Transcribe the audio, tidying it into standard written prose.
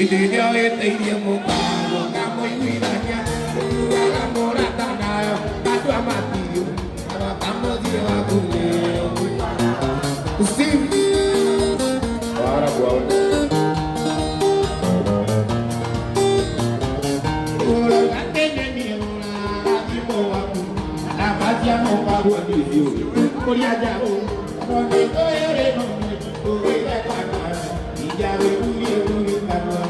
Dio e te diamo pago, camo y miranya, camo ratanayo, catu amatillo, camo Dio a cuneo. Sim. Para boa. Ora gatene ni ora, di boa. Na fazia mo pago a Dio. Coria jao, no te coere no me, coere para. E já veio para.